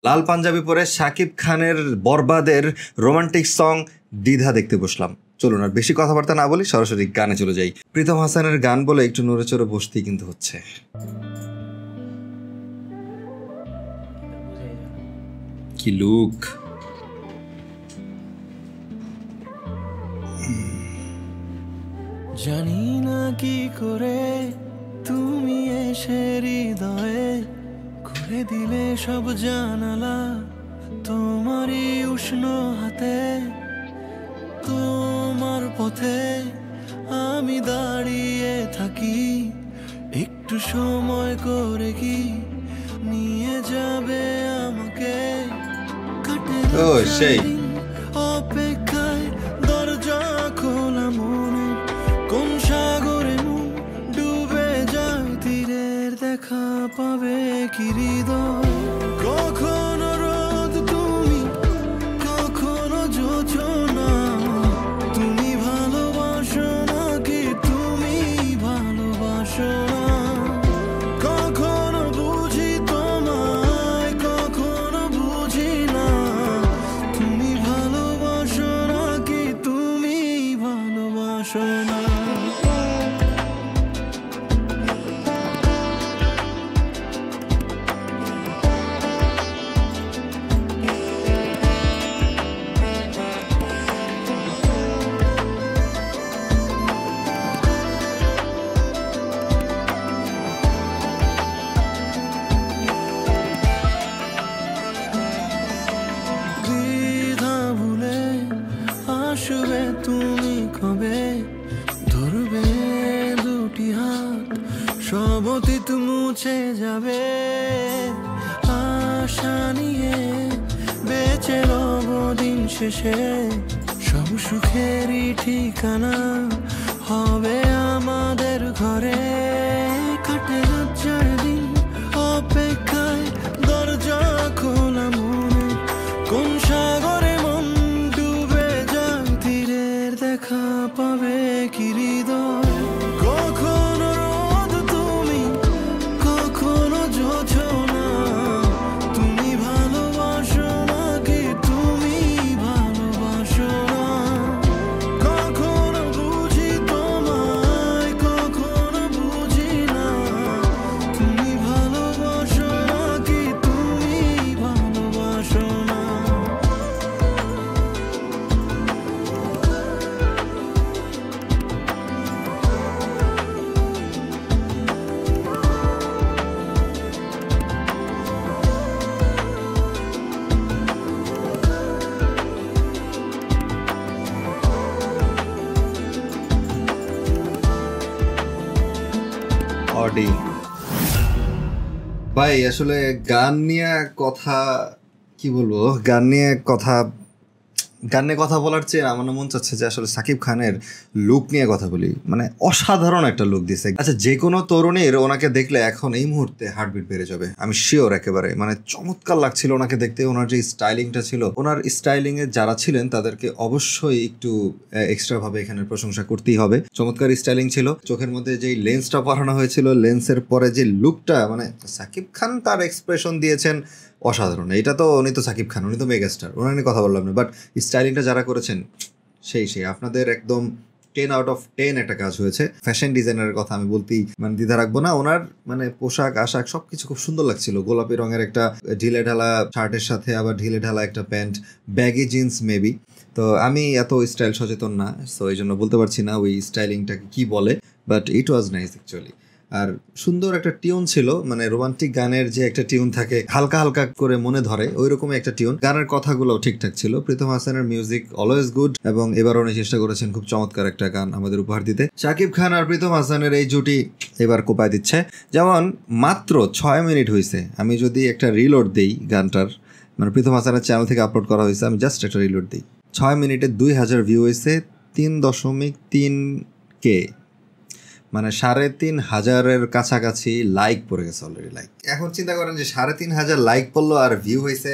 লাল পাঞ্জাবি পরে শাকিব খানের বরবাদের রোমান্টিক সং দ্বিধা দেখতে বসলাম। চলুন আর বেশি কথাবার্তা না বলি, সরাসরি গানে চলে যাই। প্রীতম হাসানের গান বলে একটু নড়ে চড়ে বসতেই কিন্তু হচ্ছে। কি লুক! জানি না কি করে তুমি এসে হৃদয়ে খুলে দিলে সব জানালা, তোমারই উষ্ণ হাতে, তোমার পথে আমি দাঁড়িয়ে থাকি। একটু সময় করে কি নিয়ে যাবে আমাকে? কাটে সেই অপেক্ষায়, দরজা খোলা মনে, কোন সাগরে মন ডুবে যায়, তীরের দেখা পাবে কি হৃদয়? কখনো রোদ তুমি, কখনো যোজনা, তুমি ভালোবাসো নাকি তুমি ভালোবাসো না? কখনো বুঝি তোমায়, কখনো বুঝি না, তুমি ভালোবাসো নাকি তুমি ভালোবাসো না? দ্বিধা ভুলে আসবে তুমি কবে, ধরবে দুটি হাত, সব অতীত মুছে যাবে। আশা নিয়ে বেঁচে রব দিন শেষে, সব সুখেরই ঠিকানা হবে আমাদের ঘরে। কাটে লজ্জার দিন অপেক্ষায়, দরজা খোলা মনে, কোন সাগরে মন ডুবে যায়, তীরের দেখা পাবে কি হৃদয়? কখনো রোদ তুমি, কখনো যোজনা, তুমি ভালোবাসো নাকি তুমি ভালোবাসো না? কখনো বুঝি তোমায়, কখনো বুঝি না, তুমি ভালোবাসো নাকি তুমি ভালোবাসো না? অডি ভাই, আসলে গান নিয়ে কথা কি বলবো, গান নিয়ে কথা বলার চেয়ে আমার মন চাচ্ছে যে আসলে সাকিব খানের লুক নিয়ে কথা বলি। মানে অসাধারণ একটা লুক দিছে। আচ্ছা, যে কোনো তরুণীর ওনাকে দেখলে এখন এই মুহূর্তে হার্টবিট বেড়ে যাবে, আমি শিওর। একেবারে মানে চমৎকার লাগছিল ওনাকে দেখতে। ওনার যে স্টাইলিংটা ছিল, ওনার স্টাইলিং এ যারা ছিলেন তাদেরকে অবশ্যই একটু এক্সট্রা ভাবে এখানে প্রশংসা করতেই হবে। চমৎকার স্টাইলিং ছিল। চোখের মধ্যে যেই লেন্সটা পরানো হয়েছিল, লেন্সের পরে যে লুকটা, মানে সাকিব খান তার এক্সপ্রেশন দিয়েছেন অসাধারণ। এটা তো উনি তো সাকিব খান, উনি তো মেগাস্টার, ওনার নিয়ে কথা বললাম না, বাট স্টাইলিংটা যারা করেছেন সেই আপনাদের একদম 10 আউট অফ 10 একটা কাজ হয়েছে। ফ্যাশন ডিজাইনারের কথা আমি বলতেই মানে দ্বিধা রাখবো না। ওনার মানে পোশাক আশাক সবকিছু খুব সুন্দর লাগছিল। গোলাপি রঙের একটা ঢিলে ঢালা শার্টের সাথে আবার ঢিলে ঢালা একটা প্যান্ট, ব্যাগি জিন্স মেবি। তো আমি এত স্টাইল সচেতন না, সো এই জন্য বলতে পারছি না ওই স্টাইলিংটাকে কি বলে, but it was nice actually. আর সুন্দর একটা টিউন ছিল, মানে রোমান্টিক গানের যে একটা টিউন থাকে হালকা হালকা করে মনে ধরে, ওই রকমই একটা টিউন। গানের কথাগুলোও ঠিকঠাক ছিল। প্রীতম হাসানের মিউজিক অলওয়েজ গুড, এবং এবার উনি চেষ্টা করেছেন খুব চমৎকার একটা গান আমাদের উপহার দিতে। শাকিব খান আর প্রীতম হাসানের এই জুটি এবার কোপায় দিচ্ছে। যেমন মাত্র 6 মিনিট হয়েছে, আমি যদি একটা রিলোড দিই গানটার, মানে প্রীতম হাসানের চ্যানেল থেকে আপলোড করা হয়েছে, আমি জাস্ট একটা রিলোড দিই, 6 মিনিটে 2000 ভিউ হয়েছে, 3.3K, মানে 3,500-এর কাছাকাছি লাইক পড়ে গেছে অলরেডি। লাইক এখন চিন্তা করেন যে 3,500 লাইক পড়লো আর ভিউ হয়েছে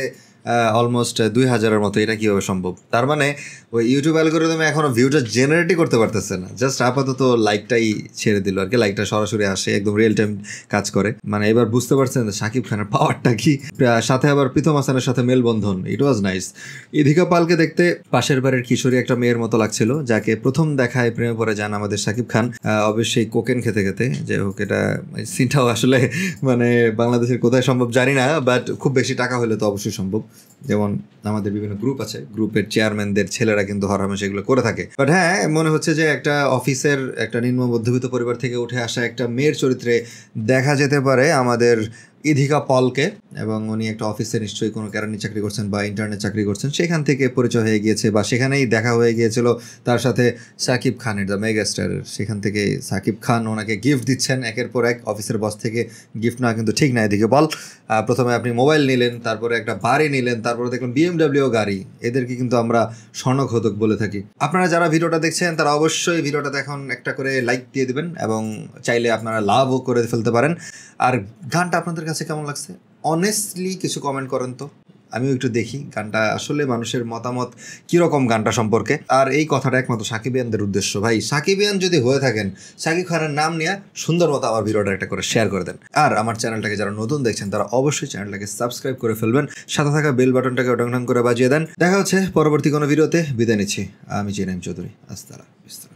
অলমোস্ট 2,000-এর মতো, এটা কীভাবে সম্ভব? তার মানে ওই ইউটিউব অ্যালগরিদমে এখনো ভিউটা জেনারেটই করতে পারতেছে না, জাস্ট আপাতত লাইকটাই ছেড়ে দিল আর কি, লাইকটা সরাসরি আসে, একদম রিয়েল টাইম কাজ করে। মানে এবার বুঝতে পারছেন শাকিব খানের পাওয়ারটা কি, সাথে আবার প্রীতম হাসানের সাথে মেলবন্ধন, ইট ওয়াজ নাইস। ইধিকা পালকে দেখতে পাশের বাড়ির কিশোরী একটা মেয়ের মতো লাগছিল, যাকে প্রথম দেখায় প্রেমে পড়ে যান আমাদের শাকিব খান, অবশ্যই কোকেন খেতে খেতে। যাই হোক, এটা সিনটাও আসলে মানে বাংলাদেশের কোথায় সম্ভব জানি না, বাট খুব বেশি টাকা হলে তো অবশ্যই সম্ভব। যেমন আমাদের বিভিন্ন গ্রুপ আছে, গ্রুপের চেয়ারম্যানদের ছেলেরা কিন্তু হরহামেশা এগুলো করে থাকে। বাট হ্যাঁ, মনে হচ্ছে যে একটা অফিসের একটা নিম্ন মধ্যবিত্ত পরিবার থেকে উঠে আসা একটা মেয়ের চরিত্রে দেখা যেতে পারে আমাদের ইধিকা পলকে, এবং উনি একটা অফিসে নিশ্চয়ই কোনো ক্যারানি চাকরি করছেন বা ইন্টারনেট চাকরি করছেন, সেখান থেকে পরিচয় হয়ে গিয়েছে বা সেখানেই দেখা হয়ে গিয়েছিল তার সাথে সাকিব খানের, দ্য মেগা স্টারের। সেখান থেকে সাকিব খান ওনাকে গিফট দিচ্ছেন একের পর এক, অফিসের বস থেকে গিফট নেওয়া কিন্তু ঠিক না। এদিকে বল, প্রথমে আপনি মোবাইল নিলেন, তারপরে একটা বাড়ি নিলেন, তারপরে দেখলাম BMW গাড়ি, এদেরকে কিন্তু আমরা স্বর্ণঘোতক বলে থাকি। আপনারা যারা ভিডিওটা দেখছেন তারা অবশ্যই ভিডিওটাতে এখন একটা করে লাইক দিয়ে দিবেন, এবং চাইলে আপনারা লাভও করে ফেলতে পারেন। আর গানটা আপনাদের কাছে কেমন লাগছে অনেস্টলি কিছু কমেন্ট করেন তো, আমিও একটু দেখি গানটা আসলে মানুষের মতামত কীরকম গানটা সম্পর্কে। আর এই কথাটা একমাত্র সাকিবিয়ানদের উদ্দেশ্য, ভাই সাকিবিয়ান যদি হয়ে থাকেন সাকিব খানের নাম নিয়ে সুন্দর মতো আমার ভিডিওটা একটা করে শেয়ার করে দেন। আর আমার চ্যানেলটাকে যারা নতুন দেখছেন তারা অবশ্যই চ্যানেলটাকে সাবস্ক্রাইব করে ফেলবেন, সাথে থাকা বেল বাটনটাকে ডং করে বাজিয়ে দেন। দেখা হচ্ছে পরবর্তী কোনো ভিডিওতে, বিদায় নিচ্ছি। আমি চিনাইম চৌধুরী, আস্তালা।